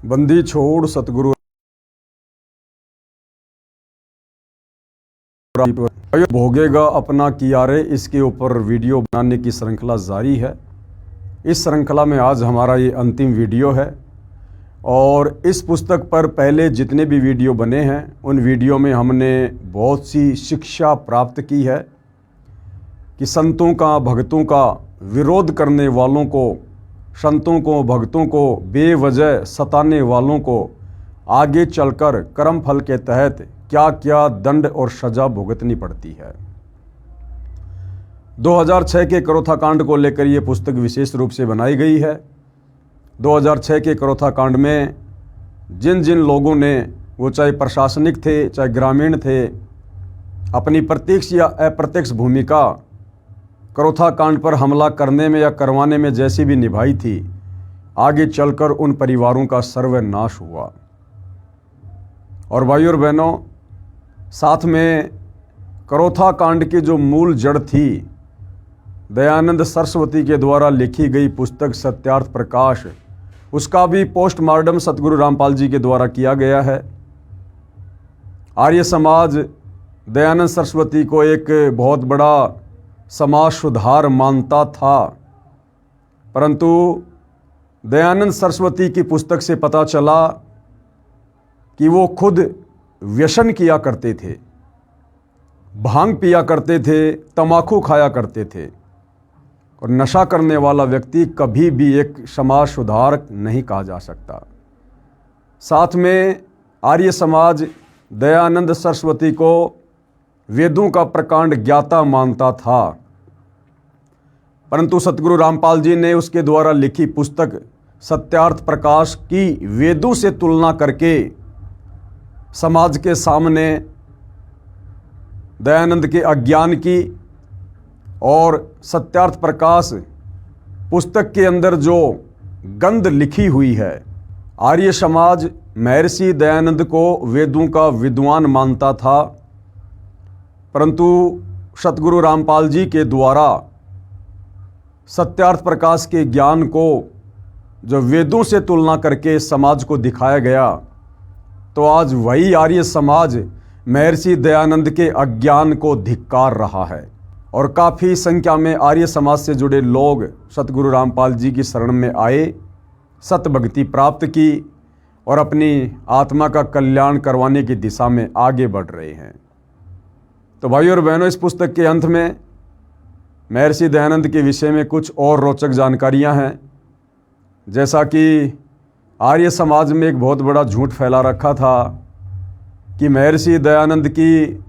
बंदी छोड़ सतगुरु भोगेगा अपना किया रे, इसके ऊपर वीडियो बनाने की श्रृंखला जारी है। इस श्रृंखला में आज हमारा ये अंतिम वीडियो है और इस पुस्तक पर पहले जितने भी वीडियो बने हैं उन वीडियो में हमने बहुत सी शिक्षा प्राप्त की है कि संतों का, भक्तों का विरोध करने वालों को, संतों को, भक्तों को बेवजह सताने वालों को आगे चलकर कर्म फल के तहत क्या क्या दंड और सजा भुगतनी पड़ती है। 2006 के करोथा कांड को लेकर ये पुस्तक विशेष रूप से बनाई गई है। 2006 के करोथा कांड में जिन जिन लोगों ने, वो चाहे प्रशासनिक थे चाहे ग्रामीण थे, अपनी प्रत्यक्ष या अप्रत्यक्ष भूमिका करोथा कांड पर हमला करने में या करवाने में जैसी भी निभाई थी, आगे चलकर उन परिवारों का सर्वनाश हुआ। और भाइयों और बहनों, साथ में करोथा कांड की जो मूल जड़ थी, दयानंद सरस्वती के द्वारा लिखी गई पुस्तक सत्यार्थ प्रकाश, उसका भी पोस्टमार्टम सतगुरु रामपाल जी के द्वारा किया गया है। आर्य समाज दयानंद सरस्वती को एक बहुत बड़ा समाज सुधार मानता था, परंतु दयानंद सरस्वती की पुस्तक से पता चला कि वो खुद व्यसन किया करते थे, भांग पिया करते थे, तम्बाकू खाया करते थे, और नशा करने वाला व्यक्ति कभी भी एक समाज सुधारक नहीं कहा जा सकता। साथ में आर्य समाज दयानंद सरस्वती को वेदों का प्रकांड ज्ञाता मानता था, परंतु सतगुरु रामपाल जी ने उसके द्वारा लिखी पुस्तक सत्यार्थ प्रकाश की वेदों से तुलना करके समाज के सामने दयानंद के अज्ञान की और सत्यार्थ प्रकाश पुस्तक के अंदर जो गंध लिखी हुई है, आर्य समाज महर्षि दयानंद को वेदों का विद्वान मानता था, परंतु सतगुरु रामपाल जी के द्वारा सत्यार्थ प्रकाश के ज्ञान को जो वेदों से तुलना करके समाज को दिखाया गया, तो आज वही आर्य समाज महर्षि दयानंद के अज्ञान को धिक्कार रहा है। और काफ़ी संख्या में आर्य समाज से जुड़े लोग सतगुरु रामपाल जी की शरण में आए, सत भक्ति प्राप्त की और अपनी आत्मा का कल्याण करवाने की दिशा में आगे बढ़ रहे हैं। तो भाइयों और बहनों, इस पुस्तक के अंत में महर्षि दयानंद के विषय में कुछ और रोचक जानकारियां हैं। जैसा कि आर्य समाज में एक बहुत बड़ा झूठ फैला रखा था कि महर्षि दयानंद की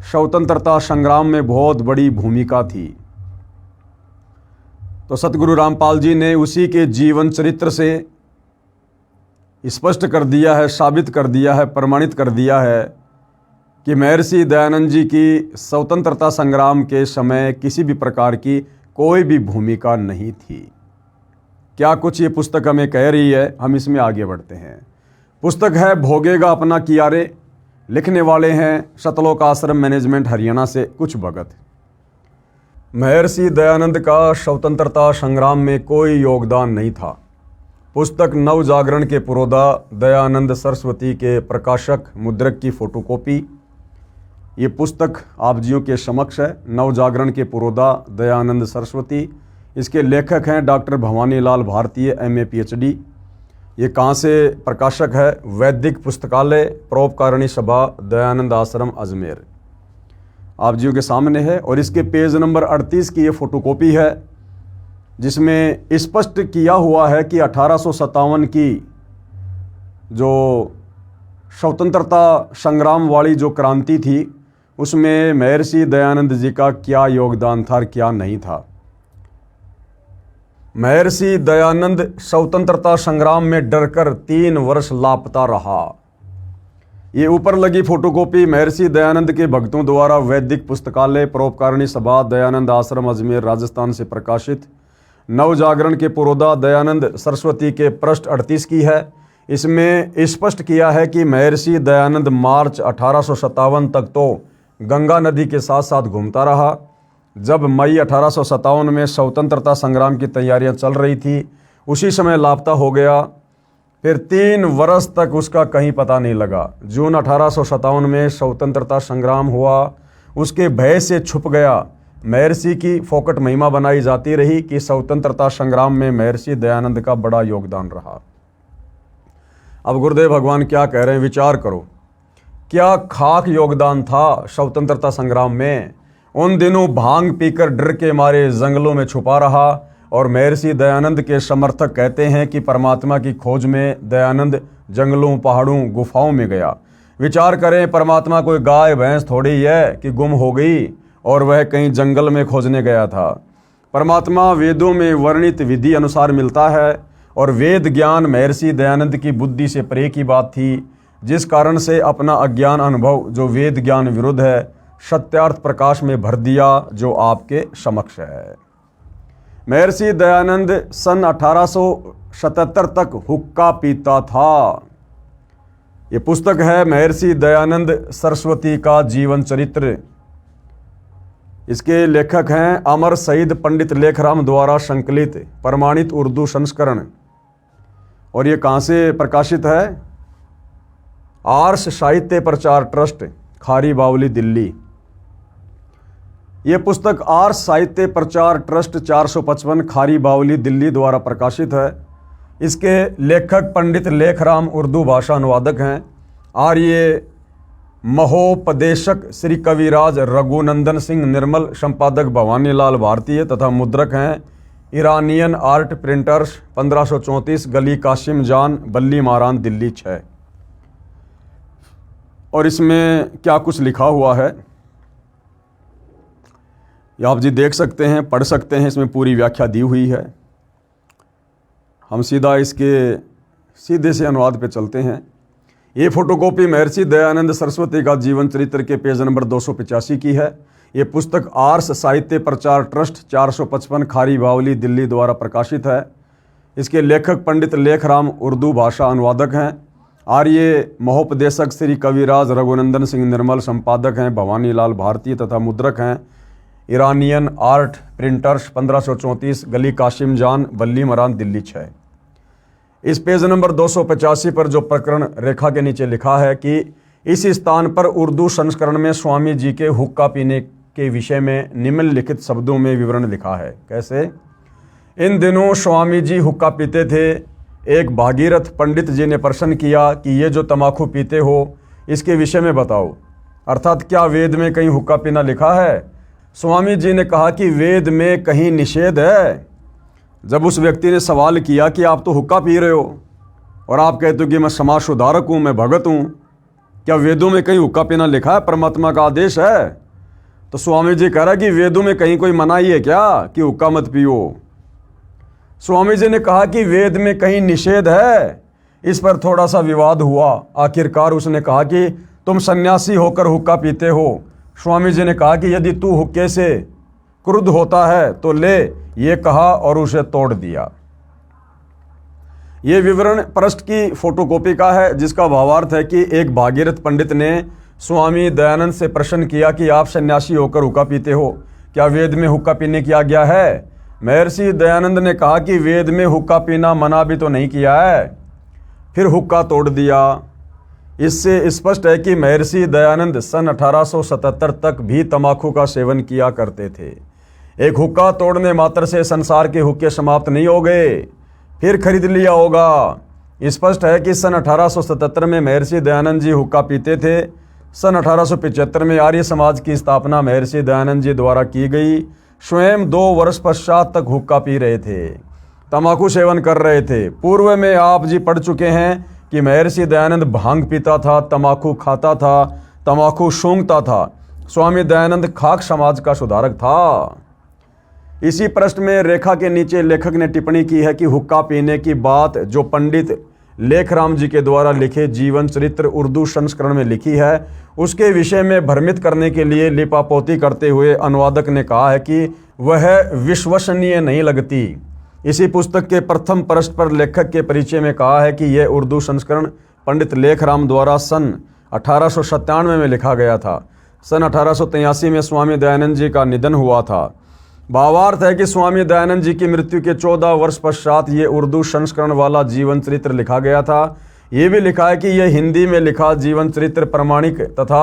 स्वतंत्रता संग्राम में बहुत बड़ी भूमिका थी, तो सतगुरु रामपाल जी ने उसी के जीवन चरित्र से स्पष्ट कर दिया है, साबित कर दिया है, प्रमाणित कर दिया है कि महर्षि दयानंद जी की स्वतंत्रता संग्राम के समय किसी भी प्रकार की कोई भी भूमिका नहीं थी। क्या कुछ ये पुस्तक हमें कह रही है, हम इसमें आगे बढ़ते हैं। पुस्तक है भोगेगा अपना किया रे, लिखने वाले हैं सतलोक आश्रम मैनेजमेंट हरियाणा से कुछ भगत। महर्षि दयानंद का स्वतंत्रता संग्राम में कोई योगदान नहीं था। पुस्तक नव जागरण के पुरोधा दयानंद सरस्वती के प्रकाशक मुद्रक की फोटोकॉपी। ये पुस्तक आप जियों के समक्ष है। नव जागरण के पुरोधा दयानंद सरस्वती, इसके लेखक हैं डॉक्टर भवानी लाल भारतीय MA PhD। ये कहाँ से प्रकाशक है? वैदिक पुस्तकालय, परोपकारिणी सभा, दयानंद आश्रम, अजमेर। आप जियों के सामने है और इसके पेज नंबर 38 की ये फोटोकॉपी है, जिसमें स्पष्ट किया हुआ है कि 1857 की जो स्वतंत्रता संग्राम वाली जो क्रांति थी, उसमें महर्षि दयानंद जी का क्या योगदान था और क्या नहीं था। महर्षि दयानंद स्वतंत्रता संग्राम में डरकर 3 वर्ष लापता रहा। ये ऊपर लगी फोटोकॉपी महर्षि दयानंद के भक्तों द्वारा वैदिक पुस्तकालय, परोपकारिणी सभा, दयानंद आश्रम, अजमेर, राजस्थान से प्रकाशित नव जागरण के पुरोधा दयानंद सरस्वती के पृष्ठ 38 की है। इसमें स्पष्ट किया है कि महर्षि दयानंद मार्च 1857 तक तो गंगा नदी के साथ साथ घूमता रहा। जब मई 1857 में स्वतंत्रता संग्राम की तैयारियां चल रही थी, उसी समय लापता हो गया। फिर 3 वर्ष तक उसका कहीं पता नहीं लगा। जून 1857 में स्वतंत्रता संग्राम हुआ, उसके भय से छुप गया। महर्षि की फोकट महिमा बनाई जाती रही कि स्वतंत्रता संग्राम में महर्षि दयानंद का बड़ा योगदान रहा। अब गुरुदेव भगवान क्या कह रहे हैं, विचार करो, क्या खाक योगदान था स्वतंत्रता संग्राम में। उन दिनों भांग पीकर डर के मारे जंगलों में छुपा रहा और महर्षि दयानंद के समर्थक कहते हैं कि परमात्मा की खोज में दयानंद जंगलों, पहाड़ों, गुफाओं में गया। विचार करें, परमात्मा कोई गाय भैंस थोड़ी है कि गुम हो गई और वह कहीं जंगल में खोजने गया था। परमात्मा वेदों में वर्णित विधि अनुसार मिलता है और वेद ज्ञान महर्षि दयानंद की बुद्धि से परे की बात थी, जिस कारण से अपना अज्ञान अनुभव जो वेद ज्ञान विरुद्ध है, सत्यार्थ प्रकाश में भर दिया जो आपके समक्ष है। महर्षि दयानंद सन 1877 तक हुक्का पीता था। ये पुस्तक है महर्षि दयानंद सरस्वती का जीवन चरित्र। इसके लेखक हैं अमर शहीद पंडित लेखराम द्वारा संकलित प्रमाणित उर्दू संस्करण। और ये कहाँ से प्रकाशित है? आर्ष साहित्य प्रचार ट्रस्ट, खारी बावली, दिल्ली। ये पुस्तक आर्ष साहित्य प्रचार ट्रस्ट 455 खारी बावली, दिल्ली द्वारा प्रकाशित है। इसके लेखक पंडित लेखराम उर्दू भाषा अनुवादक हैं। और ये महोपदेशक श्री कविराज रघुनंदन सिंह निर्मल, संपादक भवानीलाल भारतीय तथा मुद्रक हैं ईरानियन आर्ट प्रिंटर्स, 1534 गली कासिम जान, बल्ली मारान, दिल्ली 6। और इसमें क्या कुछ लिखा हुआ है ये आप जी देख सकते हैं, पढ़ सकते हैं। इसमें पूरी व्याख्या दी हुई है। हम सीधा इसके सीधे से अनुवाद पे चलते हैं। ये फोटोकॉपी महर्षि दयानंद सरस्वती का जीवन चरित्र के पेज नंबर 285 की है। ये पुस्तक आर्ष साहित्य प्रचार ट्रस्ट 455 खारी बावली, दिल्ली द्वारा प्रकाशित है। इसके लेखक पंडित लेखराम उर्दू भाषा अनुवादक हैं। और ये महोपदेशक श्री कविराज रघुनंदन सिंह निर्मल, संपादक हैं भवानीलाल भारतीय तथा मुद्रक हैं ईरानियन आर्ट प्रिंटर्स, 1534 गली कासिम जान, बल्ली मरान, दिल्ली 6। इस पेज नंबर 285 पर जो प्रकरण रेखा के नीचे लिखा है कि इस स्थान पर उर्दू संस्करण में स्वामी जी के हुक्का पीने के विषय में निम्नलिखित शब्दों में विवरण लिखा है। कैसे? इन दिनों स्वामी जी हुक्का पीते थे। एक भागीरथ पंडित जी ने प्रश्न किया कि ये जो तमाकू पीते हो इसके विषय में बताओ, अर्थात क्या वेद में कहीं हुक्का पीना लिखा है? स्वामी जी ने कहा कि वेद में कहीं निषेध है। जब उस व्यक्ति ने सवाल किया कि आप तो हुक्का पी रहे हो और आप कहते हो कि मैं समाज सुधारक हूँ, मैं भगत हूँ, क्या वेदों में कहीं हुक्का पीना लिखा है? परमात्मा का आदेश है। तो स्वामी जी कह रहा कि वेदों में कहीं कोई मनाही है क्या कि हुक्का मत पियो? स्वामी जी ने कहा कि वेद में कहीं निषेध है। इस पर थोड़ा सा विवाद हुआ। आखिरकार उसने कहा कि तुम सन्यासी होकर हुक्का पीते हो। स्वामी जी ने कहा कि यदि तू हुक्के से क्रुद्ध होता है तो ले, ये कहा और उसे तोड़ दिया। ये विवरण पृष्ठ की फोटोकॉपी का है, जिसका भावार्थ है कि एक भागीरथ पंडित ने स्वामी दयानंद से प्रश्न किया कि आप सन्यासी होकर हुक्का पीते हो, क्या वेद में हुक्का पीने की आज्ञा है? महर्षि दयानंद ने कहा कि वेद में हुक्का पीना मना भी तो नहीं किया है। फिर हुक्का तोड़ दिया। इससे स्पष्ट है कि महर्षि दयानंद सन 1877 तक भी तंबाकू का सेवन किया करते थे। एक हुक्का तोड़ने मात्र से संसार के हुक्के समाप्त नहीं हो गए, फिर खरीद लिया होगा। स्पष्ट है कि सन 1877 में महर्षि दयानंद जी हुक्का पीते थे। सन 1875 में आर्य समाज की स्थापना महर्षि दयानंद जी द्वारा की गई। स्वयं 2 वर्ष पश्चात तक हुक्का पी रहे थे, तंबाकू सेवन कर रहे थे। पूर्व में आप जी पढ़ चुके हैं कि महर्षि दयानंद भांग पीता था, तंबाकू खाता था, तंबाकू सूंघता था। स्वामी दयानंद खाक समाज का सुधारक था। इसी प्रश्न में रेखा के नीचे लेखक ने टिप्पणी की है कि हुक्का पीने की बात जो पंडित लेखराम जी के द्वारा लिखे जीवन चरित्र उर्दू संस्करण में लिखी है, उसके विषय में भ्रमित करने के लिए लिपापोती करते हुए अनुवादक ने कहा है कि वह विश्वसनीय नहीं लगती। इसी पुस्तक के प्रथम पृष्ठ पर लेखक के परिचय में कहा है कि यह उर्दू संस्करण पंडित लेखराम द्वारा सन 1897 में लिखा गया था। सन 1883 में स्वामी दयानंद जी का निधन हुआ था। भावार्थ है कि स्वामी दयानंद जी की मृत्यु के 14 वर्ष पश्चात ये उर्दू संस्करण वाला जीवन चरित्र लिखा गया था। ये भी लिखा है कि यह हिंदी में लिखा जीवन चरित्र प्रमाणिक तथा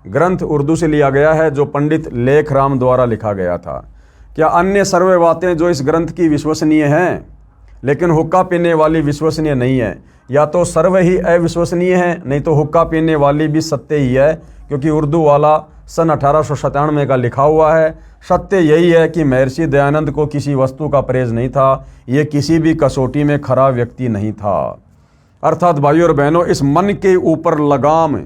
ग्रंथ उर्दू से लिया गया है, जो पंडित लेखराम द्वारा लिखा गया था। क्या अन्य सर्वे बातें जो इस ग्रंथ की विश्वसनीय हैं, लेकिन हुक्का पीने वाली विश्वसनीय नहीं है? या तो सर्वे ही अविश्वसनीय है, नहीं तो हुक्का पीने वाली भी सत्य ही है, क्योंकि उर्दू वाला सन 1897 का लिखा हुआ है। सत्य यही है कि महर्षि दयानंद को किसी वस्तु का परहेज नहीं था, ये किसी भी कसौटी में खरा व्यक्ति नहीं था। अर्थात भाइयों और बहनों, इस मन के ऊपर लगाम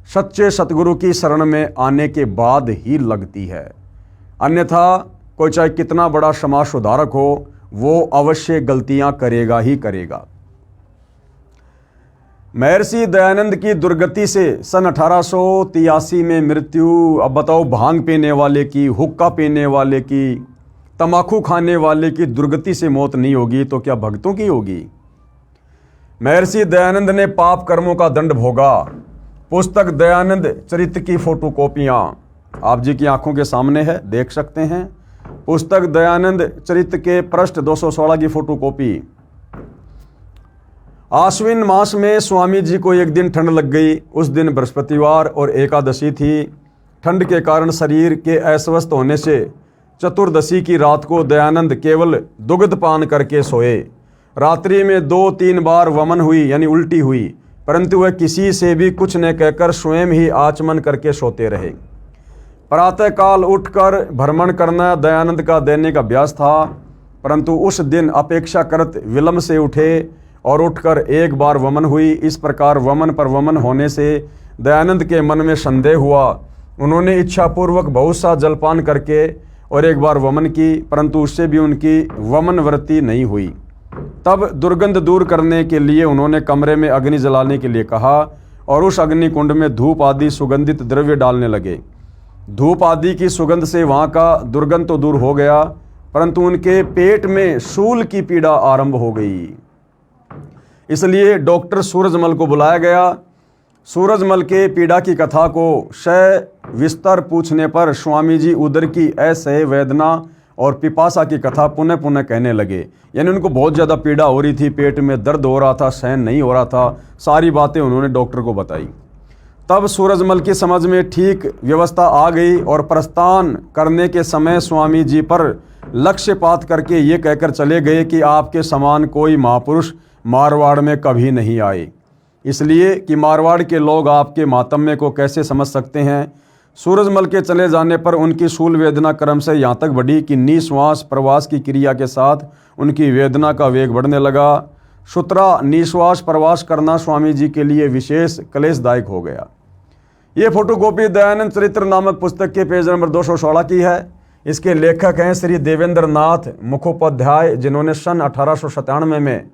सच्चे सतगुरु की शरण में आने के बाद ही लगती है, अन्यथा कोई चाहे कितना बड़ा समाज सुधारक हो, वो अवश्य गलतियां करेगा ही करेगा। महर्षि दयानंद की दुर्गति से सन 1883 में मृत्यु। अब बताओ, भांग पीने वाले की, हुक्का पीने वाले की, तंबाकू खाने वाले की दुर्गति से मौत नहीं होगी तो क्या भक्तों की होगी? महर्षि दयानंद ने पाप कर्मों का दंड भोगा। पुस्तक दयानंद चरित्र की फोटोकॉपियां आप जी की आंखों के सामने है, देख सकते हैं। पुस्तक दयानंद चरित्र के पृष्ठ 216 की फोटोकॉपी। आश्विन मास में स्वामी जी को एक दिन ठंड लग गई। उस दिन बृहस्पतिवार और एकादशी थी। ठंड के कारण शरीर के अस्वस्थ होने से चतुर्दशी की रात को दयानंद केवल दुग्ध पान करके सोए। रात्रि में 2-3 बार वमन हुई, यानी उल्टी हुई, परंतु वह किसी से भी कुछ न कहकर स्वयं ही आचमन करके सोते रहे। प्रातःकाल उठकर भ्रमण करना दयानंद का दैनिक अभ्यास था, परंतु उस दिन अपेक्षाकृत विलंब से उठे और उठकर एक बार वमन हुई। इस प्रकार वमन पर वमन होने से दयानंद के मन में संदेह हुआ। उन्होंने इच्छापूर्वक बहुत सा जलपान करके और एक बार वमन की, परंतु उससे भी उनकी वमन वृत्ति नहीं हुई। तब दुर्गंध दूर करने के लिए उन्होंने कमरे में अग्नि जलाने के लिए कहा और उस अग्नि कुंड में धूप आदि सुगंधित द्रव्य डालने लगे। धूप आदि की सुगंध से वहाँ का दुर्गंध तो दूर हो गया, परंतु उनके पेट में शूल की पीड़ा आरंभ हो गई। इसलिए डॉक्टर सूरजमल को बुलाया गया। सूरजमल के पीड़ा की कथा को सविस्तर पूछने पर स्वामी जी उदर की असह्य वेदना और पिपासा की कथा पुनः पुनः कहने लगे। यानी उनको बहुत ज़्यादा पीड़ा हो रही थी, पेट में दर्द हो रहा था, सहन नहीं हो रहा था। सारी बातें उन्होंने डॉक्टर को बताई। तब सूरजमल की समझ में ठीक व्यवस्था आ गई और प्रस्थान करने के समय स्वामी जी पर लक्ष्यपात करके ये कहकर चले गए कि आपके समान कोई महापुरुष मारवाड़ में कभी नहीं आए, इसलिए कि मारवाड़ के लोग आपके मातम्य को कैसे समझ सकते हैं। सूरजमल के चले जाने पर उनकी शूल वेदना क्रम से यहाँ तक बढ़ी कि निश्वास प्रवास की क्रिया के साथ उनकी वेदना का वेग बढ़ने लगा। सुतरा निश्वास प्रवास करना स्वामी जी के लिए विशेष क्लेशदायक हो गया। ये फोटोकॉपी दयानंद चरित्र नामक पुस्तक के पेज नंबर 216 की है। इसके लेखक हैं श्री देवेंद्र नाथ मुखोपाध्याय, जिन्होंने सन 1897 में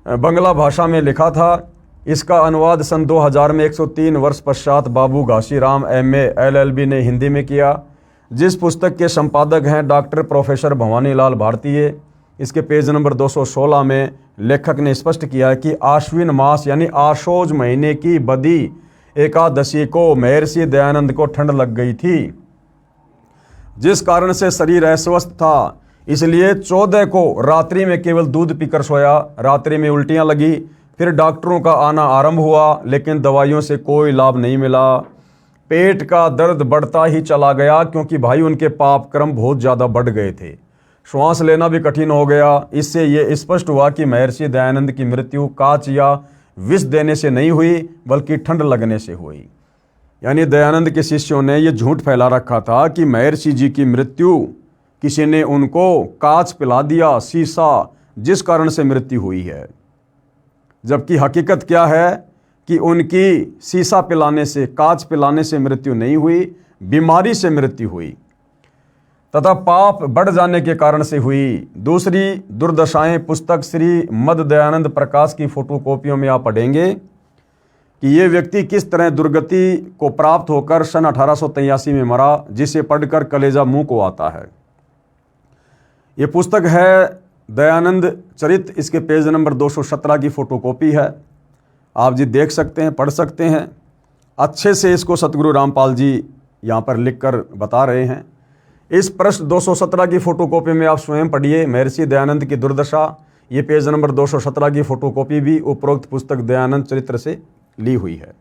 बंगला भाषा में लिखा था। इसका अनुवाद सन 2000 में 103 वर्ष पश्चात बाबू घासीराम MA LLB ने हिंदी में किया, जिस पुस्तक के संपादक हैं डॉक्टर प्रोफेसर भवानी लाल भारतीय। इसके पेज नंबर 216 में लेखक ने स्पष्ट किया है कि आश्विन मास यानी आशोज महीने की बदी एकादशी को महर्षि दयानंद को ठंड लग गई थी, जिस कारण से शरीर अस्वस्थ था। इसलिए 14 को रात्रि में केवल दूध पीकर सोया। रात्रि में उल्टियां लगी, फिर डॉक्टरों का आना आरंभ हुआ, लेकिन दवाइयों से कोई लाभ नहीं मिला। पेट का दर्द बढ़ता ही चला गया, क्योंकि भाई उनके पाप कर्म बहुत ज़्यादा बढ़ गए थे। श्वास लेना भी कठिन हो गया। इससे ये स्पष्ट हुआ कि महर्षि दयानंद की मृत्यु कांच या विष देने से नहीं हुई, बल्कि ठंड लगने से हुई। यानी दयानंद के शिष्यों ने ये झूठ फैला रखा था कि महर्षि जी की मृत्यु किसी ने उनको कांच पिला दिया, शीशा, जिस कारण से मृत्यु हुई है। जबकि हकीकत क्या है कि उनकी शीशा पिलाने से, कांच पिलाने से मृत्यु नहीं हुई, बीमारी से मृत्यु हुई तथा पाप बढ़ जाने के कारण से हुई। दूसरी दुर्दशाएं पुस्तक श्री मद दयानंद प्रकाश की फोटोकॉपियों में आप पढ़ेंगे कि ये व्यक्ति किस तरह दुर्गति को प्राप्त होकर सन 1883 में मरा, जिसे पढ़कर कलेजा मुंह को आता है। ये पुस्तक है दयानंद चरित्र। इसके पेज नंबर 217 की फोटोकॉपी है। आप जी देख सकते हैं, पढ़ सकते हैं। अच्छे से इसको सतगुरु रामपाल जी यहाँ पर लिखकर बता रहे हैं। इस पृष्ठ 217 की फोटोकॉपी में आप स्वयं पढ़िए महर्षि दयानंद की दुर्दशा। ये पेज नंबर 217 की फोटोकॉपी भी उपरोक्त पुस्तक दयानंद चरित्र से ली हुई है।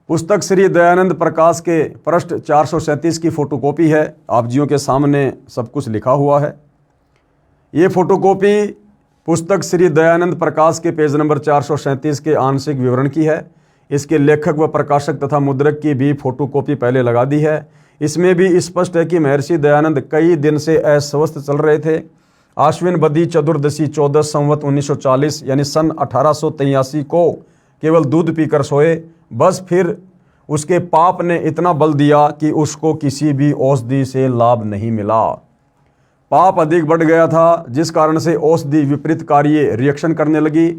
पुस्तक श्री दयानंद प्रकाश के पृष्ठ 437 की फोटोकॉपी है। आप जियों के सामने सब कुछ लिखा हुआ है। ये फोटोकॉपी पुस्तक श्री दयानंद प्रकाश के पेज नंबर 437 के आंशिक विवरण की है। इसके लेखक व प्रकाशक तथा मुद्रक की भी फोटोकॉपी पहले लगा दी है। इसमें भी स्पष्ट है कि महर्षि दयानंद कई दिन से अस्वस्थ चल रहे थे। आश्विन बदी चतुर्दशी 14 संवत 1940 यानी सन 1883 को केवल दूध पीकर सोए। बस फिर उसके पाप ने इतना बल दिया कि उसको किसी भी औषधि से लाभ नहीं मिला। पाप अधिक बढ़ गया था, जिस कारण से औषधि विपरीत कार्य रिएक्शन करने लगी।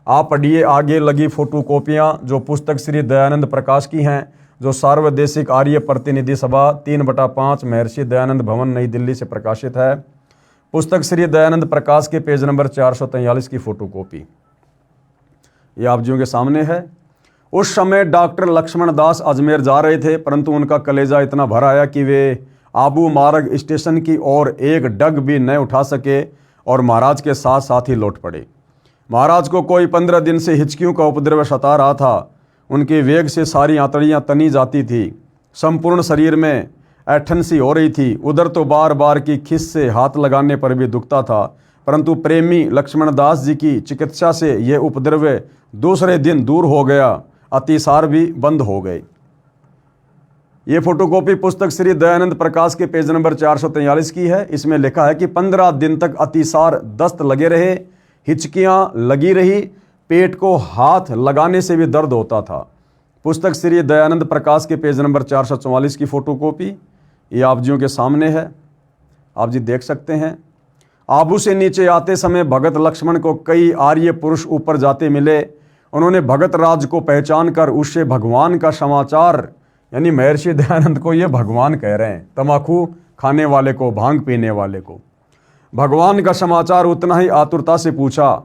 आप पढ़िए आगे लगी फोटोकॉपियाँ जो पुस्तक श्री दयानंद प्रकाश की हैं, जो सार्वदेशिक आर्य प्रतिनिधि सभा 3/5 महर्षि दयानंद भवन नई दिल्ली से प्रकाशित है। पुस्तक श्री दयानंद प्रकाश के पेज नंबर 443 की फोटोकॉपी ये आप जियों के सामने है। उस समय डॉक्टर लक्ष्मण दास अजमेर जा रहे थे, परंतु उनका कलेजा इतना भर आया कि वे आबू मार्ग स्टेशन की ओर एक डग भी न उठा सके और महाराज के साथ साथ ही लौट पड़े। महाराज को कोई 15 दिन से हिचकियों का उपद्रव सता रहा था। उनके वेग से सारी आंतड़ियाँ तनी जाती थी। संपूर्ण शरीर में ऐठन सी हो रही थी। उधर तो बार बार की खिस से हाथ लगाने पर भी दुखता था, परंतु प्रेमी लक्ष्मण दास जी की चिकित्सा से यह उपद्रव दूसरे दिन दूर हो गया। अतिसार भी बंद हो गए। ये फोटोकॉपी पुस्तक श्री दयानंद प्रकाश के पेज नंबर 443 की है। इसमें लिखा है कि 15 दिन तक अतिसार दस्त लगे रहे, हिचकियाँ लगी रही, पेट को हाथ लगाने से भी दर्द होता था। पुस्तक श्री दयानंद प्रकाश के पेज नंबर 444 की फोटोकॉपी ये आप जियों के सामने है। आप जी देख सकते हैं। आबू से नीचे आते समय भगत लक्ष्मण को कई आर्य पुरुष ऊपर जाते मिले। उन्होंने भगत राज को पहचान कर उससे भगवान का समाचार, यानी महर्षि दयानंद को ये भगवान कह रहे हैं, तम्बाकू खाने वाले को, भांग पीने वाले को, भगवान का समाचार उतना ही आतुरता से पूछा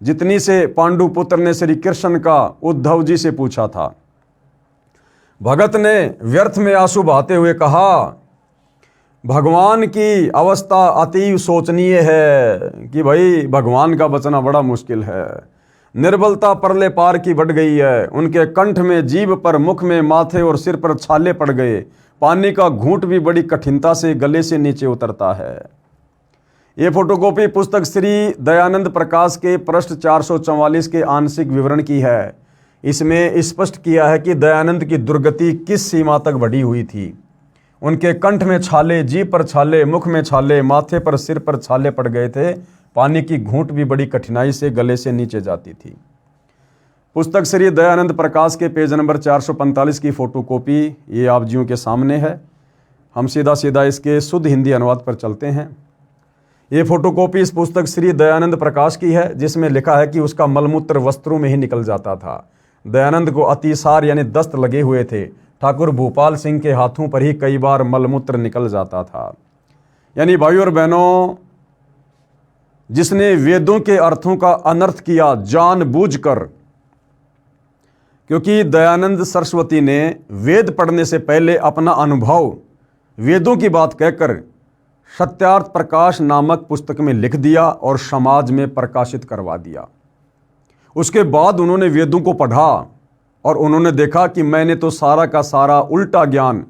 जितनी से पांडुपुत्र ने श्री कृष्ण का उद्धव जी से पूछा था। भगत ने व्यर्थ में आंसू बहाते हुए कहा, भगवान की अवस्था अति शोचनीय है कि भाई भगवान का बचना बड़ा मुश्किल है। निर्बलता परले पार की बढ़ गई है। उनके कंठ में, जीभ पर, मुख में, माथे और सिर पर छाले पड़ गए। पानी का घूंट भी बड़ी कठिनता से गले से नीचे उतरता है। ये फोटोकॉपी पुस्तक श्री दयानंद प्रकाश के पृष्ठ 444 के आंशिक विवरण की है। इसमें स्पष्ट किया है कि दयानंद की दुर्गति किस सीमा तक बढ़ी हुई थी। उनके कंठ में छाले, जीभ पर छाले, मुख में छाले, माथे पर, सिर पर छाले पड़ गए थे। पानी की घूंट भी बड़ी कठिनाई से गले से नीचे जाती थी। पुस्तक श्री दयानंद प्रकाश के पेज नंबर 445 की फोटोकॉपी ये आप जियों के सामने है। हम सीधा सीधा इसके शुद्ध हिंदी अनुवाद पर चलते हैं। ये फोटोकॉपी इस पुस्तक श्री दयानंद प्रकाश की है, जिसमें लिखा है कि उसका मलमूत्र वस्त्रों में ही निकल जाता था। दयानंद को अतिसार यानी दस्त लगे हुए थे। ठाकुर भूपाल सिंह के हाथों पर ही कई बार मलमूत्र निकल जाता था। यानी भाइयों और बहनों, जिसने वेदों के अर्थों का अनर्थ किया जानबूझकर, क्योंकि दयानंद सरस्वती ने वेद पढ़ने से पहले अपना अनुभव वेदों की बात कहकर सत्यार्थ प्रकाश नामक पुस्तक में लिख दिया और समाज में प्रकाशित करवा दिया। उसके बाद उन्होंने वेदों को पढ़ा और उन्होंने देखा कि मैंने तो सारा का सारा उल्टा ज्ञान,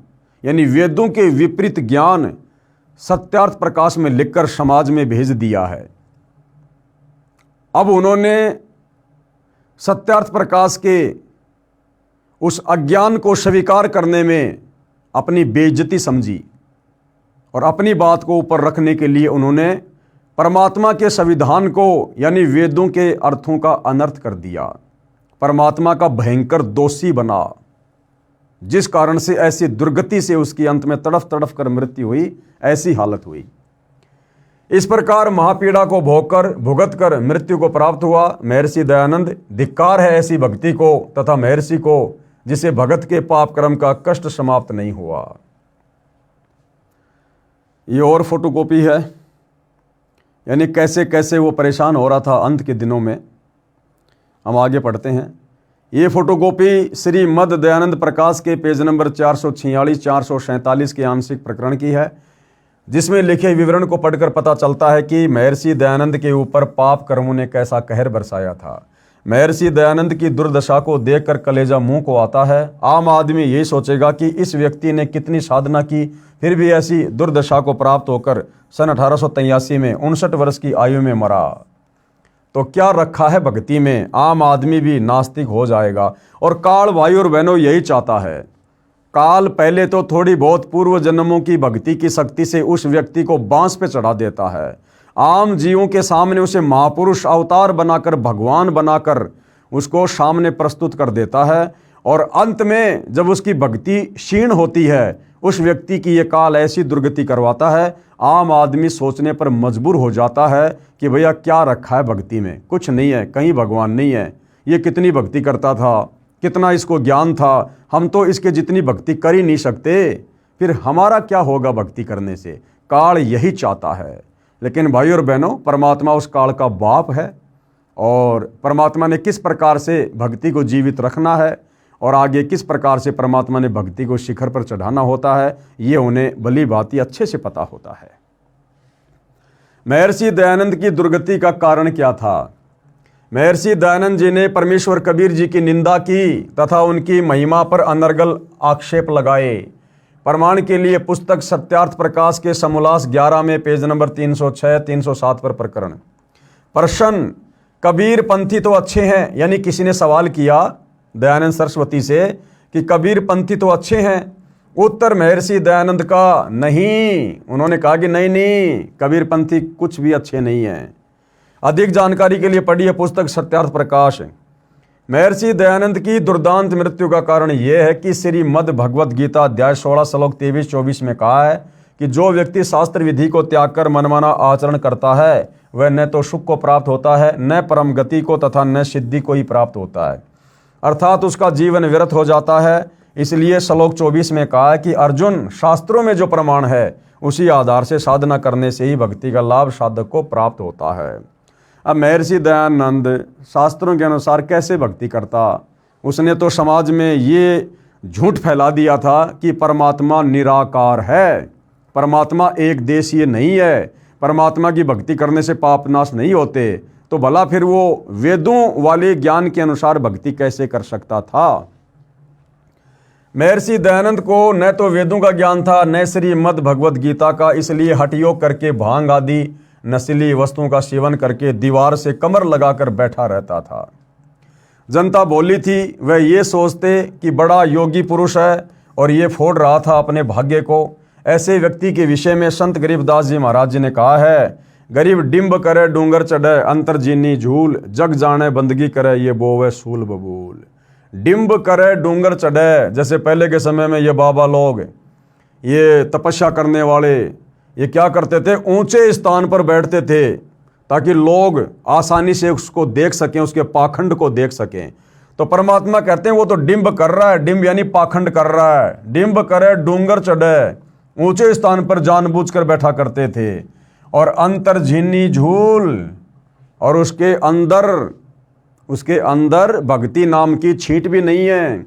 यानी वेदों के विपरीत ज्ञान सत्यार्थ प्रकाश में लिखकर समाज में भेज दिया है। अब उन्होंने सत्यार्थ प्रकाश के उस अज्ञान को स्वीकार करने में अपनी बेइज्जती समझी और अपनी बात को ऊपर रखने के लिए उन्होंने परमात्मा के संविधान को, यानी वेदों के अर्थों का अनर्थ कर दिया। परमात्मा का भयंकर दोषी बना, जिस कारण से ऐसी दुर्गति से उसकी अंत में तड़फ तड़फ कर मृत्यु हुई, ऐसी हालत हुई। इस प्रकार महापीड़ा को भुगत कर मृत्यु को प्राप्त हुआ। महर्षि दयानंद, धिक्कार है ऐसी भक्ति को तथा महर्षि को जिसे भगत के पाप कर्म का कष्ट समाप्त नहीं हुआ। ये और फोटोकॉपी है, यानी कैसे कैसे वो परेशान हो रहा था अंत के दिनों में। हम आगे पढ़ते हैं। ये फोटोकॉपी श्री मद दयानंद प्रकाश के पेज नंबर 446 447 के आंशिक प्रकरण की है। जिसमें लिखे विवरण को पढ़कर पता चलता है कि महर्षि दयानंद के ऊपर पाप कर्मों ने कैसा कहर बरसाया था। महर्षि दयानंद की दुर्दशा को देखकर कलेजा मुंह को आता है। आम आदमी यही सोचेगा कि इस व्यक्ति ने कितनी साधना की, फिर भी ऐसी दुर्दशा को प्राप्त होकर सन 1883 में 59 वर्ष की आयु में मरा। तो क्या रखा है भक्ति में, आम आदमी भी नास्तिक हो जाएगा। और काल भाई और बहनों यही चाहता है। काल पहले तो थोड़ी बहुत पूर्व जन्मों की भक्ति की शक्ति से उस व्यक्ति को बांस पे चढ़ा देता है। आम जीवों के सामने उसे महापुरुष अवतार बनाकर, भगवान बनाकर उसको सामने प्रस्तुत कर देता है। और अंत में जब उसकी भक्ति क्षीण होती है, उस व्यक्ति की ये काल ऐसी दुर्गति करवाता है, आम आदमी सोचने पर मजबूर हो जाता है कि भैया क्या रखा है भक्ति में, कुछ नहीं है, कहीं भगवान नहीं है। ये कितनी भक्ति करता था, कितना इसको ज्ञान था, हम तो इसके जितनी भक्ति कर ही नहीं सकते, फिर हमारा क्या होगा भक्ति करने से। काल यही चाहता है। लेकिन भाई और बहनों, परमात्मा उस काल का बाप है और परमात्मा ने किस प्रकार से भक्ति को जीवित रखना है और आगे किस प्रकार से परमात्मा ने भक्ति को शिखर पर चढ़ाना होता है, ये उन्हें भली भांति अच्छे से पता होता है। महर्षि दयानंद की दुर्गति का कारण क्या था? महर्षि दयानंद जी ने परमेश्वर कबीर जी की निंदा की तथा उनकी महिमा पर अनर्गल आक्षेप लगाए। प्रमाण के लिए पुस्तक सत्यार्थ प्रकाश के समोल्लास 11 में पेज नंबर 306-307 पर प्रकरण। प्रश्न, कबीर पंथी तो अच्छे हैं, यानी किसी ने सवाल किया दयानंद सरस्वती से कि कबीर पंथी तो अच्छे हैं। उत्तर महर्षि दयानंद का नहीं। उन्होंने कहा कि नहीं, कबीर पंथी कुछ भी अच्छे नहीं हैं। अधिक जानकारी के लिए पढ़िए पुस्तक सत्यार्थ प्रकाश। महर्षि दयानंद की दुर्दांत मृत्यु का कारण यह है कि श्रीमद् भगवद गीता अध्याय 16 श्लोक 23-24 में कहा है कि जो व्यक्ति शास्त्र विधि को त्याग कर मनमाना आचरण करता है वह न तो सुख को प्राप्त होता है, न परम गति को तथा न सिद्धि को ही प्राप्त होता है, अर्थात उसका जीवन व्यर्थ हो जाता है। इसलिए श्लोक 24 में कहा है कि अर्जुन, शास्त्रों में जो प्रमाण है उसी आधार से साधना करने से ही भक्ति का लाभ साधक को प्राप्त होता है। अब महर्षि दयानंद शास्त्रों के अनुसार कैसे भक्ति करता? उसने तो समाज में ये झूठ फैला दिया था कि परमात्मा निराकार है, परमात्मा एक देशीय नहीं है, परमात्मा की भक्ति करने से पाप नाश नहीं होते। तो भला फिर वो वेदों वाले ज्ञान के अनुसार भक्ति कैसे कर सकता था? महर्षि दयानंद को न तो वेदों का ज्ञान था न श्रीमद् भगवद गीता का, इसलिए हठयोग करके भांग आदि नशीली वस्तुओं का सेवन करके दीवार से कमर लगाकर बैठा रहता था। जनता बोली थी, वह ये सोचते कि बड़ा योगी पुरुष है और ये फोड़ रहा था अपने भाग्य को। ऐसे व्यक्ति के विषय में संत गरीबदास जी महाराज जी ने कहा है, गरीब डिंब करे डूंगर चढ़े अंतर जीनी झूल, जग जाने बंदगी करे ये बोवे सूल बबूल। डिंब करे डूंगर चढ़े, जैसे पहले के समय में ये बाबा लोग, ये तपस्या करने वाले, ये क्या करते थे, ऊंचे स्थान पर बैठते थे ताकि लोग आसानी से उसको देख सकें, उसके पाखंड को देख सकें। तो परमात्मा कहते हैं वो तो डिंब कर रहा है, डिंब यानी पाखंड कर रहा है। डिंब करे डूंगर चढ़े, ऊंचे स्थान पर जानबूझकर बैठा करते थे। और अंतर झीनी झूल, और उसके अंदर भक्ति नाम की छींट भी नहीं है।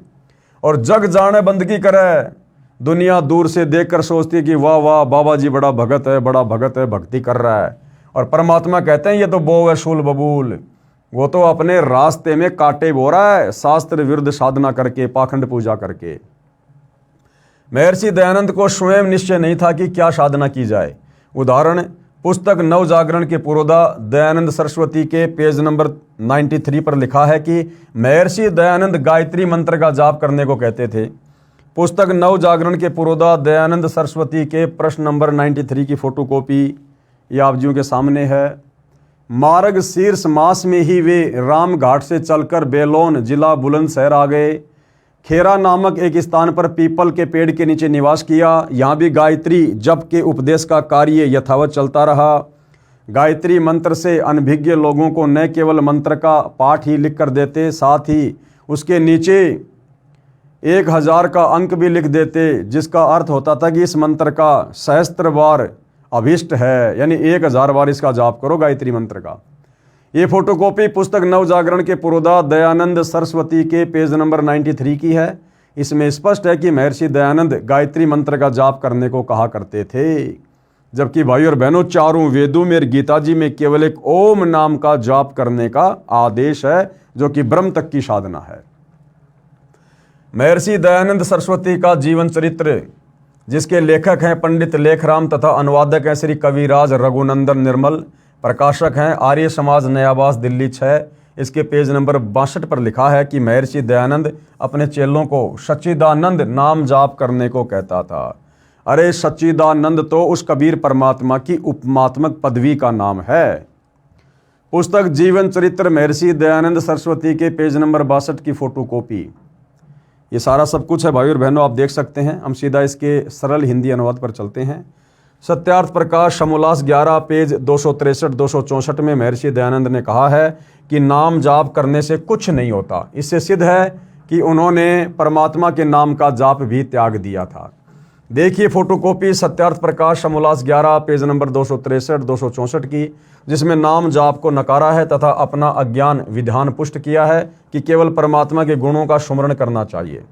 और जग जाने बंदगी करे, दुनिया दूर से देखकर सोचती है कि वाह वाह बाबा जी बड़ा भगत है, बड़ा भगत है, भक्ति कर रहा है। और परमात्मा कहते हैं ये तो बो है शूल बबूल, वो तो अपने रास्ते में कांटे बो रहा है, शास्त्र विरुद्ध साधना करके, पाखंड पूजा करके। महर्षि दयानंद को स्वयं निश्चय नहीं था कि क्या साधना की जाए। उदाहरण, पुस्तक नव जागरण के पुरोधा दयानंद सरस्वती के पेज नंबर 93 पर लिखा है कि महर्षि दयानंद गायत्री मंत्र का जाप करने को कहते थे। पुस्तक नव जागरण के पुरोधा दयानंद सरस्वती के प्रश्न नंबर 93 की फोटोकॉपी ये आप जियों के सामने है। मार्ग शीर्ष मास में ही वे राम घाट से चलकर बेलोन जिला बुलंदशहर आ गए। खेरा नामक एक स्थान पर पीपल के पेड़ के नीचे निवास किया। यहाँ भी गायत्री जप के उपदेश का कार्य यथावत चलता रहा। गायत्री मंत्र से अनभिज्ञ लोगों को न केवल मंत्र का पाठ ही लिख कर देते, साथ ही उसके नीचे 1000 का अंक भी लिख देते, जिसका अर्थ होता था कि इस मंत्र का सहस्त्र बार अभिष्ट है, यानी 1000 बार इसका जाप करो गायत्री मंत्र का। ये फोटोकॉपी पुस्तक नव जागरण के पुरोधा दयानंद सरस्वती के पेज नंबर 93 की है। इसमें स्पष्ट है कि महर्षि दयानंद गायत्री मंत्र का जाप करने को कहा करते थे। जबकि भाई और बहनों चारों वेदों में और गीता जी में केवल एक ओम नाम का जाप करने का आदेश है, जो कि ब्रह्म तक की साधना है। महर्षि दयानंद सरस्वती का जीवन चरित्र, जिसके लेखक हैं पंडित लेखराम तथा अनुवादक हैं श्री कविराज रघुनंदन निर्मल, प्रकाशक हैं आर्य समाज नयाबास दिल्ली 6। इसके पेज नंबर 62 पर लिखा है कि महर्षि दयानंद अपने चेलों को सच्चिदानंद नाम जाप करने को कहता था। अरे सच्चिदानंद तो उस कबीर परमात्मा की उपमात्मक पदवी का नाम है। पुस्तक जीवन चरित्र महर्षि दयानंद सरस्वती के पेज नंबर 62 की फोटोकॉपी। ये सारा सब कुछ है भाई और बहनों, आप देख सकते हैं। हम सीधा इसके सरल हिंदी अनुवाद पर चलते हैं। सत्यार्थ प्रकाश समोल्लास 11 पेज 263-264 में महर्षि दयानंद ने कहा है कि नाम जाप करने से कुछ नहीं होता। इससे सिद्ध है कि उन्होंने परमात्मा के नाम का जाप भी त्याग दिया था। देखिए photocopy Satyarth Prakash समोल्लास 11 page number 263-264 की, जिसमें नाम जाप को नकारा है तथा अपना अज्ञान विधान पुष्ट किया है कि केवल परमात्मा के गुणों का सुमरण करना चाहिए।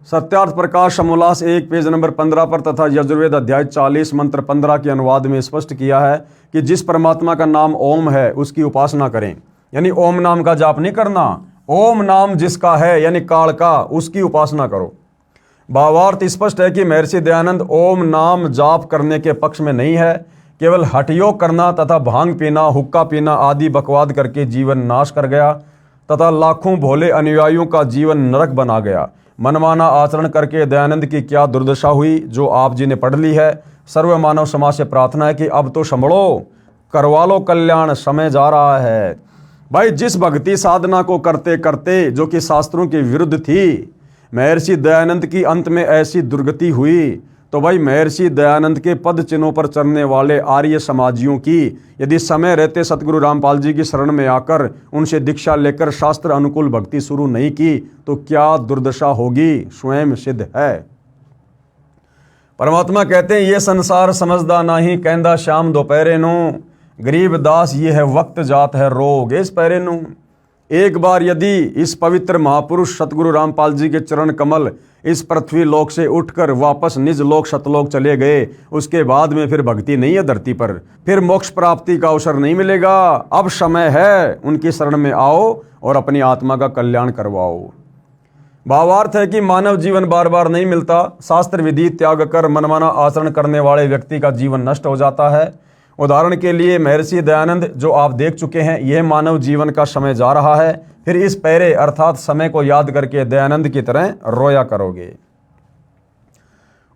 सत्यार्थ प्रकाश समोल्लास 1 पेज नंबर 15 पर तथा यजुर्वेद अध्याय 40 मंत्र 15 के अनुवाद में स्पष्ट किया है कि जिस परमात्मा का नाम ओम है उसकी उपासना करें, यानी ओम नाम का जाप नहीं करना। ओम नाम जिसका है यानी काल का, उसकी उपासना करो। भावार्थ स्पष्ट है कि महर्षि दयानंद ओम नाम जाप करने के पक्ष में नहीं है। केवल हठयोग करना तथा भांग पीना, हुक्का पीना आदि बकवाद करके जीवन नाश कर गया तथा लाखों भोले अनुयायियों का जीवन नरक बना गया। मनमाना आचरण करके दयानंद की क्या दुर्दशा हुई, जो आप जी ने पढ़ ली है। सर्व मानव समाज से प्रार्थना है कि अब तो संभलो, करवा लो कल्याण, समय जा रहा है। भाई जिस भक्ति साधना को करते करते, जो कि शास्त्रों के विरुद्ध थी, महर्षि दयानंद की अंत में ऐसी दुर्गति हुई, तो भाई महर्षि दयानंद के पद चिन्हों पर चलने वाले आर्य समाजियों की यदि समय रहते सतगुरु रामपाल जी की शरण में आकर उनसे दीक्षा लेकर शास्त्र अनुकूल भक्ति शुरू नहीं की तो क्या दुर्दशा होगी, स्वयं सिद्ध है। परमात्मा कहते हैं ये संसार समझदा नहीं, कहंदा श्याम दोपहरे नो, गरीब दास ये है वक्त जात है रोग इस पैरे नो। एक बार यदि इस पवित्र महापुरुष सतगुरु रामपाल जी के चरण कमल इस पृथ्वी लोक से उठकर वापस निज लोक सतलोक चले गए, उसके बाद में फिर भक्ति नहीं है धरती पर, फिर मोक्ष प्राप्ति का अवसर नहीं मिलेगा। अब समय है, उनकी शरण में आओ और अपनी आत्मा का कल्याण करवाओ। भावार्थ है कि मानव जीवन बार बार नहीं मिलता। शास्त्र विधि त्याग कर मनमाना आचरण करने वाले व्यक्ति का जीवन नष्ट हो जाता है। उदाहरण के लिए महर्षि दयानंद जो आप देख चुके हैं, यह मानव जीवन का समय जा रहा है, फिर इस पैरे अर्थात समय को याद करके दयानंद की तरह रोया करोगे।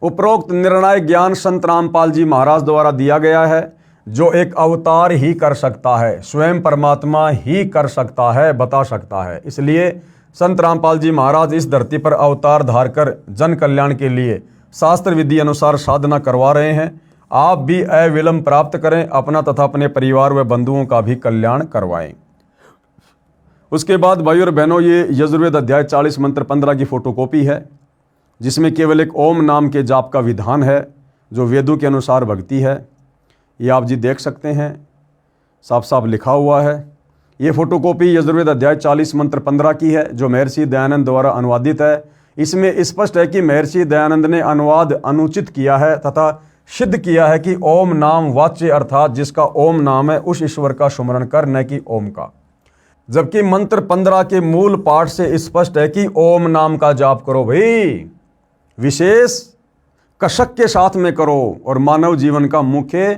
उपरोक्त निर्णय ज्ञान संत रामपाल जी महाराज द्वारा दिया गया है, जो एक अवतार ही कर सकता है, स्वयं परमात्मा ही कर सकता है, बता सकता है। इसलिए संत रामपाल जी महाराज इस धरती पर अवतार धारकर जन कल्याण के लिए शास्त्र विधि अनुसार साधना करवा रहे हैं। आप भी अविलंब प्राप्त करें, अपना तथा अपने परिवार व बंधुओं का भी कल्याण करवाएं। उसके बाद भाई और बहनों, ये यजुर्वेद अध्याय 40 मंत्र 15 की फोटोकॉपी है, जिसमें केवल एक ओम नाम के जाप का विधान है, जो वेदों के अनुसार भक्ति है। ये आप जी देख सकते हैं, साफ साफ लिखा हुआ है। ये फोटोकॉपी यजुर्वेद अध्याय 40 मंत्र 15 की है, जो महर्षि दयानंद द्वारा अनुवादित है। इसमें स्पष्ट है कि महर्षि दयानंद ने अनुवाद अनुचित किया है तथा सिद्ध किया है कि ओम नाम वाच्य अर्थात जिसका ओम नाम है उस ईश्वर का सुमरण कर, न कि ओम का। जबकि मंत्र 15 के मूल पाठ से स्पष्ट है कि ओम नाम का जाप करो भाई, विशेष कशक के साथ में करो और मानव जीवन का मुख्य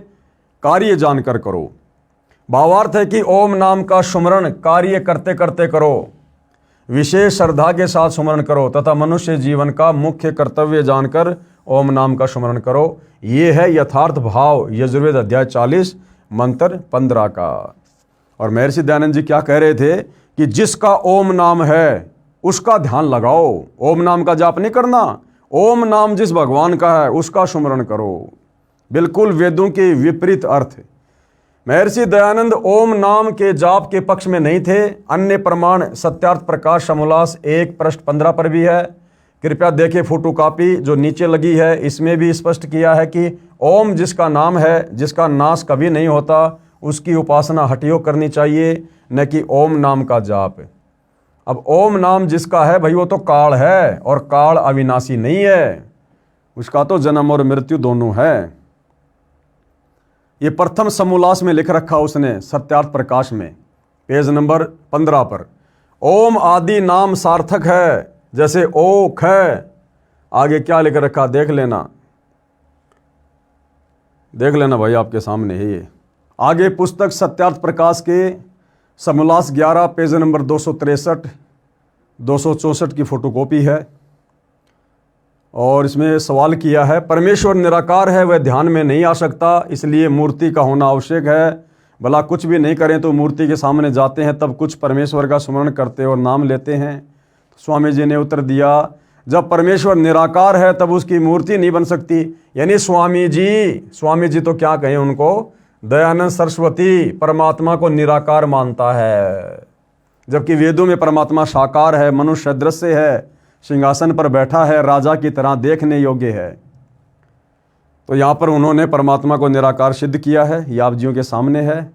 कार्य जानकर करो। भावार्थ है कि ओम नाम का सुमरण कार्य करते करते करो, विशेष श्रद्धा के साथ सुमरण करो तथा मनुष्य जीवन का मुख्य कर्तव्य जानकर ओम नाम का सुमरण करो। ये है यथार्थ भाव यजुर्वेद अध्याय 40 मंत्र 15 का। और महर्षि दयानंद जी क्या कह रहे थे कि जिसका ओम नाम है उसका ध्यान लगाओ, ओम नाम का जाप नहीं करना। ओम नाम जिस भगवान का है उसका सुमरण करो। बिल्कुल वेदों के विपरीत अर्थ। महर्षि दयानंद ओम नाम के जाप के पक्ष में नहीं थे। अन्य प्रमाण सत्यार्थ प्रकाश समोल्लास 1 पृष्ठ 15 पर भी है, कृपया देखें फोटोकॉपी जो नीचे लगी है। इसमें भी स्पष्ट किया है कि ओम जिसका नाम है, जिसका नाश कभी नहीं होता, उसकी उपासना हठयोग करनी चाहिए, न कि ओम नाम का जाप। अब ओम नाम जिसका है भाई, वो तो काल है और काल अविनाशी नहीं है, उसका तो जन्म और मृत्यु दोनों है। ये प्रथम समोल्लास में लिख रखा उसने सत्यार्थ प्रकाश में, पेज नंबर 15 पर। ओम आदि नाम सार्थक है, जैसे ओख है। आगे क्या लिख रखा देख लेना भाई, आपके सामने है ये। आगे पुस्तक सत्यार्थ प्रकाश के समोल्लास 11 पेज नंबर 263 264 की फोटोकॉपी है। और इसमें सवाल किया है, परमेश्वर निराकार है, वह ध्यान में नहीं आ सकता, इसलिए मूर्ति का होना आवश्यक है। भला कुछ भी नहीं करें तो मूर्ति के सामने जाते हैं, तब कुछ परमेश्वर का स्मरण करते और नाम लेते हैं। स्वामी जी ने उत्तर दिया, जब परमेश्वर निराकार है तब उसकी मूर्ति नहीं बन सकती। यानी स्वामी जी तो क्या कहें उनको, दयानंद सरस्वती परमात्मा को निराकार मानता है, जबकि वेदों में परमात्मा साकार है, मनुष्य दृश्य है, सिंहासन पर बैठा है, राजा की तरह देखने योग्य है। तो यहाँ पर उन्होंने परमात्मा को निराकार सिद्ध किया है, ये आप जियों के सामने है।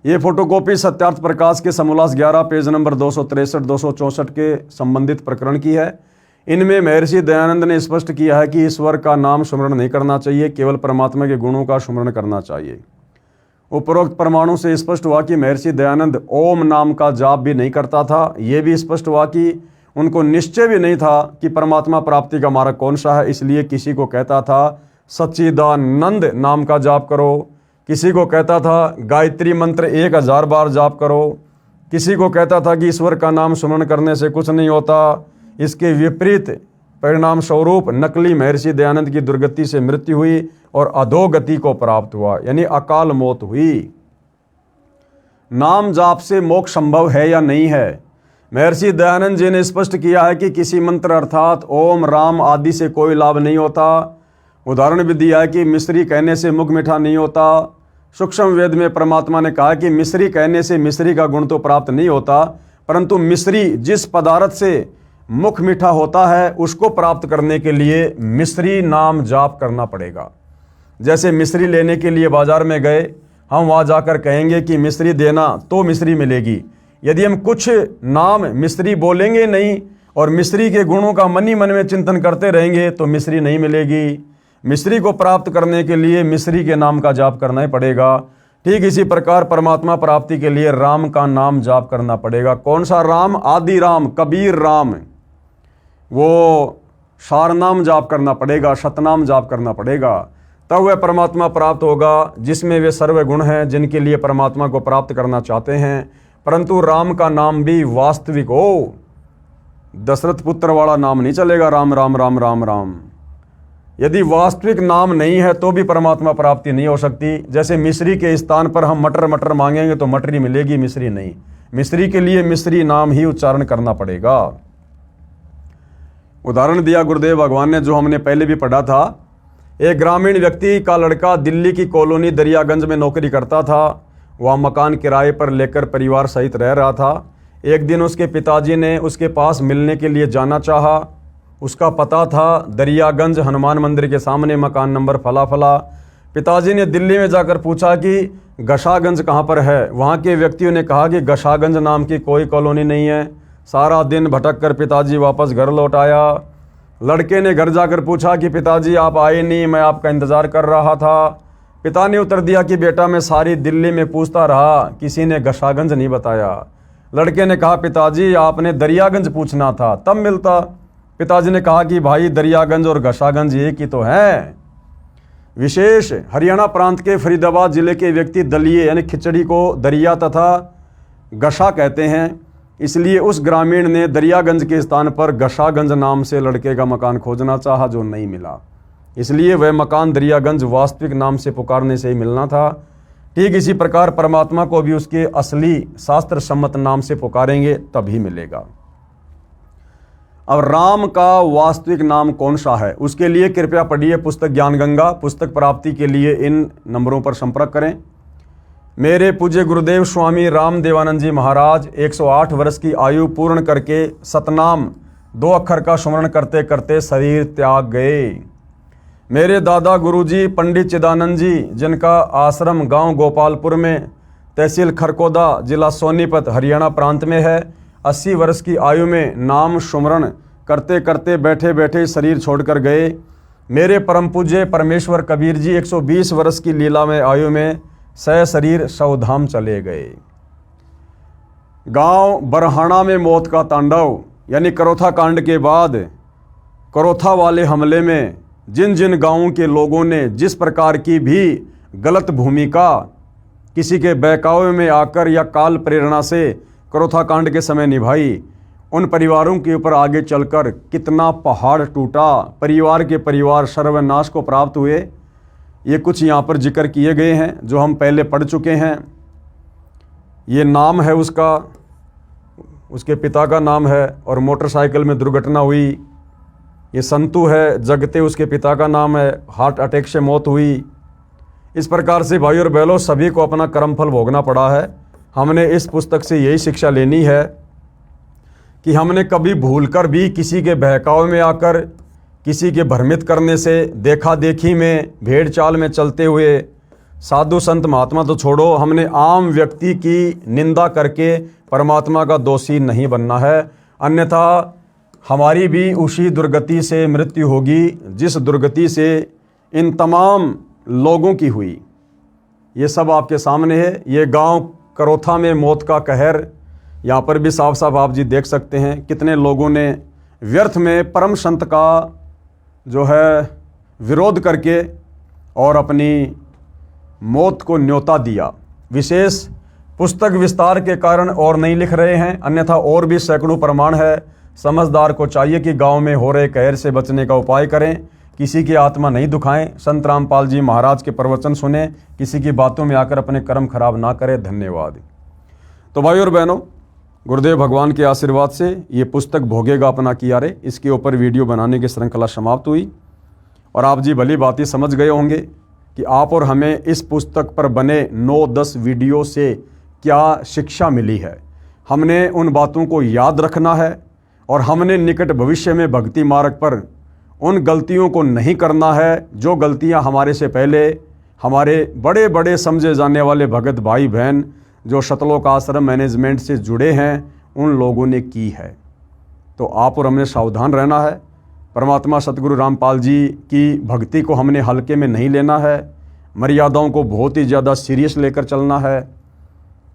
ये फोटोकॉपी सत्यार्थ प्रकाश के समोल्लास 11 पेज नंबर 263 264 के संबंधित प्रकरण की है। इनमें महर्षि दयानंद ने स्पष्ट किया है कि ईश्वर का नाम स्मरण नहीं करना चाहिए, केवल परमात्मा के गुणों का स्मरण करना चाहिए। उपरोक्त प्रमाणों से स्पष्ट हुआ कि महर्षि दयानंद ओम नाम का जाप भी नहीं करता था। ये भी स्पष्ट हुआ कि उनको निश्चय भी नहीं था कि परमात्मा प्राप्ति का मार्ग कौन सा है, इसलिए किसी को कहता था सच्चिदानंद नाम का जाप करो, किसी को कहता था गायत्री मंत्र 1000 बार जाप करो, किसी को कहता था कि ईश्वर का नाम स्मरण करने से कुछ नहीं होता। इसके विपरीत परिणाम स्वरूप नकली महर्षि दयानंद की दुर्गति से मृत्यु हुई और अधोगति को प्राप्त हुआ, यानी अकाल मौत हुई। नाम जाप से मोक्ष संभव है या नहीं है? महर्षि दयानंद जी ने स्पष्ट किया है कि किसी मंत्र अर्थात ओम राम आदि से कोई लाभ नहीं होता। उदाहरण भी दिया है कि मिश्री कहने से मुख मीठा नहीं होता। सूक्ष्म वेद में परमात्मा ने कहा कि मिश्री कहने से मिश्री का गुण तो प्राप्त नहीं होता, परंतु मिश्री जिस पदार्थ से मुख मीठा होता है उसको प्राप्त करने के लिए मिश्री नाम जाप करना पड़ेगा। जैसे मिश्री लेने के लिए बाजार में गए, हम वहाँ जाकर कहेंगे कि मिश्री देना तो मिश्री मिलेगी। यदि हम कुछ नाम मिश्री बोलेंगे नहीं और मिश्री के गुणों का मन ही मन में चिंतन करते रहेंगे तो मिश्री नहीं मिलेगी। मिश्री को प्राप्त करने के लिए मिश्री के नाम का जाप करना ही पड़ेगा। ठीक इसी प्रकार परमात्मा प्राप्ति के लिए राम का नाम जाप करना पड़ेगा। कौन सा राम? आदि राम, कबीर राम, वो सारनाम जाप करना पड़ेगा, शतनाम जाप करना पड़ेगा, तब वह परमात्मा प्राप्त होगा जिसमें वे सर्व गुण हैं जिनके लिए परमात्मा को प्राप्त करना चाहते हैं। परंतु राम का नाम भी वास्तविक हो, दशरथ पुत्र वाला नाम नहीं चलेगा, राम राम राम राम राम। यदि वास्तविक नाम नहीं है तो भी परमात्मा प्राप्ति नहीं हो सकती। जैसे मिश्री के स्थान पर हम मटर मटर मांगेंगे तो मटरी मिलेगी, मिश्री नहीं। मिश्री के लिए मिश्री नाम ही उच्चारण करना पड़ेगा। उदाहरण दिया गुरुदेव भगवान ने, जो हमने पहले भी पढ़ा था। एक ग्रामीण व्यक्ति का लड़का दिल्ली की कॉलोनी दरियागंज में नौकरी करता था। वह मकान किराए पर लेकर परिवार सहित रह रहा था। एक दिन उसके पिताजी ने उसके पास मिलने के लिए जाना चाहा। उसका पता था दरियागंज हनुमान मंदिर के सामने, मकान नंबर फला फला। पिताजी ने दिल्ली में जाकर पूछा कि गशागंज कहाँ पर है। वहाँ के व्यक्तियों ने कहा कि गशागंज नाम की कोई कॉलोनी नहीं है। सारा दिन भटक कर पिताजी वापस घर लौट आया। लड़के ने घर जाकर पूछा कि पिताजी आप आए नहीं, मैं आपका इंतज़ार कर रहा था। पिता ने उत्तर दिया कि बेटा मैं सारी दिल्ली में पूछता रहा, किसी ने गशागंज नहीं बताया। लड़के ने कहा पिताजी आपने दरियागंज पूछना था, तब मिलता। पिताजी ने कहा कि भाई दरियागंज और गशागंज एक ही तो हैं। विशेष हरियाणा प्रांत के फरीदाबाद जिले के व्यक्ति दलिए यानी खिचड़ी को दरिया तथा गशा कहते हैं, इसलिए उस ग्रामीण ने दरियागंज के स्थान पर गशागंज नाम से लड़के का मकान खोजना चाहा, जो नहीं मिला। इसलिए वह मकान दरियागंज वास्तविक नाम से पुकारने से ही मिलना था। ठीक इसी प्रकार परमात्मा को भी उसके असली शास्त्र सम्मत नाम से पुकारेंगे तभी मिलेगा। अब राम का वास्तविक नाम कौन सा है, उसके लिए कृपया पढ़िए पुस्तक ज्ञान गंगा। पुस्तक प्राप्ति के लिए इन नंबरों पर संपर्क करें। मेरे पूज्य गुरुदेव स्वामी राम देवानंद जी महाराज 108 वर्ष की आयु पूर्ण करके सतनाम 2 अक्षर का स्मरण करते करते शरीर त्याग गए। मेरे दादा गुरुजी पंडित चिदानंद जी, जिनका आश्रम गांव गोपालपुर में तहसील खरकोदा जिला सोनीपत हरियाणा प्रांत में है, 80 वर्ष की आयु में नाम स्मरण करते करते बैठे बैठे शरीर छोड़कर गए। मेरे परम पूज्य परमेश्वर कबीर जी 120 वर्ष की लीला में आयु में सह शरीर शवधाम चले गए। गांव बरहाना में मौत का तांडव, यानी करोथा कांड के बाद करोथा वाले हमले में जिन जिन गांवों के लोगों ने जिस प्रकार की भी गलत भूमिका किसी के बहकावे में आकर या काल प्रेरणा से करोथा कांड के समय निभाई, उन परिवारों के ऊपर आगे चलकर कितना पहाड़ टूटा, परिवार के परिवार सर्वनाश को प्राप्त हुए, ये कुछ यहाँ पर जिक्र किए गए हैं जो हम पहले पढ़ चुके हैं। ये नाम है उसका, उसके पिता का नाम है, और मोटरसाइकिल में दुर्घटना हुई। ये संतू है, जगते उसके पिता का नाम है, हार्ट अटैक से मौत हुई। इस प्रकार से भाई और बहनों सभी को अपना कर्मफल भोगना पड़ा है। हमने इस पुस्तक से यही शिक्षा लेनी है कि हमने कभी भूलकर भी किसी के बहकावे में आकर, किसी के भ्रमित करने से, देखा देखी में, भेड़ चाल में चलते हुए, साधु संत महात्मा तो छोड़ो, हमने आम व्यक्ति की निंदा करके परमात्मा का दोषी नहीं बनना है, अन्यथा हमारी भी उसी दुर्गति से मृत्यु होगी जिस दुर्गति से इन तमाम लोगों की हुई। ये सब आपके सामने है। ये गांव करोथा में मौत का कहर, यहाँ पर भी साफ साफ आप जी देख सकते हैं कितने लोगों ने व्यर्थ में परम संत का जो है विरोध करके और अपनी मौत को न्योता दिया। विशेष पुस्तक विस्तार के कारण और नहीं लिख रहे हैं, अन्यथा और भी सैकड़ों प्रमाण है। समझदार को चाहिए कि गांव में हो रहे कहर से बचने का उपाय करें, किसी की आत्मा नहीं दुखाएं, संत रामपाल जी महाराज के प्रवचन सुने, किसी की बातों में आकर अपने कर्म खराब ना करें। धन्यवाद। तो भाई और बहनों, गुरुदेव भगवान के आशीर्वाद से ये पुस्तक भोगेगा अपना कियारे, इसके ऊपर वीडियो बनाने की श्रृंखला समाप्त हुई और आप जी भली बातें समझ गए होंगे कि आप और हमें इस पुस्तक पर बने 9-10 वीडियो से क्या शिक्षा मिली है। हमने उन बातों को याद रखना है और हमने निकट भविष्य में भक्ति मार्ग पर उन गलतियों को नहीं करना है जो गलतियां हमारे से पहले हमारे बड़े बड़े समझे जाने वाले भगत भाई बहन जो सतलोक आश्रम मैनेजमेंट से जुड़े हैं उन लोगों ने की है। तो आप और हमने सावधान रहना है। परमात्मा सतगुरु रामपाल जी की भक्ति को हमने हल्के में नहीं लेना है, मर्यादाओं को बहुत ही ज़्यादा सीरियस लेकर चलना है।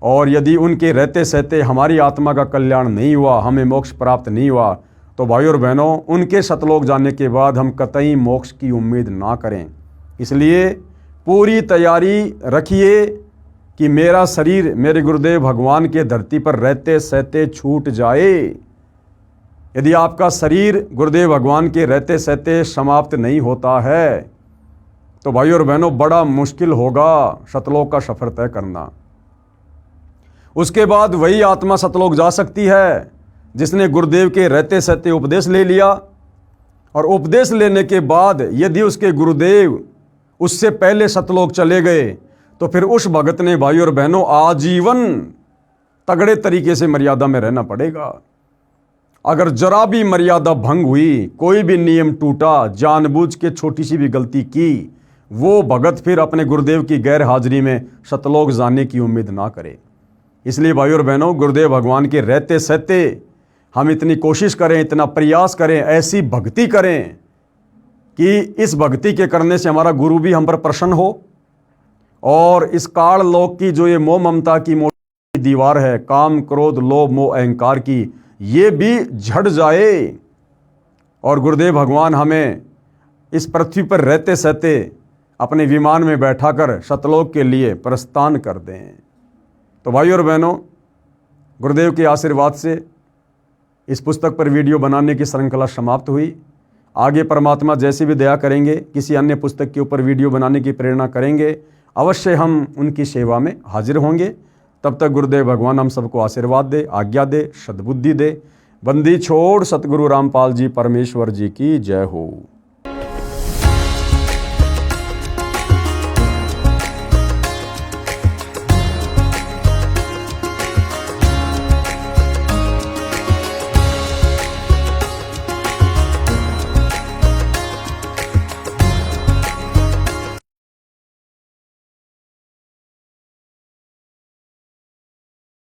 और यदि उनके रहते सहते हमारी आत्मा का कल्याण नहीं हुआ, हमें मोक्ष प्राप्त नहीं हुआ, तो भाई और बहनों उनके सतलोक जाने के बाद हम कतई मोक्ष की उम्मीद ना करें। इसलिए पूरी तैयारी रखिए कि मेरा शरीर मेरे गुरुदेव भगवान के धरती पर रहते सहते छूट जाए। यदि आपका शरीर गुरुदेव भगवान के रहते सहते समाप्त नहीं होता है तो भाई और बहनों बड़ा मुश्किल होगा सतलोक का सफर तय करना। उसके बाद वही आत्मा सतलोक जा सकती है जिसने गुरुदेव के रहते सहते उपदेश ले लिया, और उपदेश लेने के बाद यदि उसके गुरुदेव उससे पहले सतलोक चले गए तो फिर उस भगत ने भाई और बहनों आजीवन तगड़े तरीके से मर्यादा में रहना पड़ेगा। अगर जरा भी मर्यादा भंग हुई, कोई भी नियम टूटा, जानबूझ के छोटी सी भी गलती की, वो भगत फिर अपने गुरुदेव की गैर हाजिरी में सतलोक जाने की उम्मीद ना करे। इसलिए भाई और बहनों गुरुदेव भगवान के रहते सहते हम इतनी कोशिश करें, इतना प्रयास करें, ऐसी भक्ति करें कि इस भक्ति के करने से हमारा गुरु भी हम पर प्रसन्न हो और इस काल लोक की जो ये मोह ममता की मोटी दीवार है, काम क्रोध लोभ मोह अहंकार की, ये भी झड़ जाए और गुरुदेव भगवान हमें इस पृथ्वी पर रहते सहते अपने विमान में बैठाकर सतलोक के लिए प्रस्थान कर दें। तो भाई और बहनों, गुरुदेव के आशीर्वाद से इस पुस्तक पर वीडियो बनाने की श्रृंखला समाप्त हुई। आगे परमात्मा जैसी भी दया करेंगे, किसी अन्य पुस्तक के ऊपर वीडियो बनाने की प्रेरणा करेंगे, अवश्य हम उनकी सेवा में हाजिर होंगे। तब तक गुरुदेव भगवान हम सबको आशीर्वाद दे, आज्ञा दे, सद्बुद्धि दे। बंदी छोड़ सतगुरु रामपाल जी परमेश्वर जी की जय हो।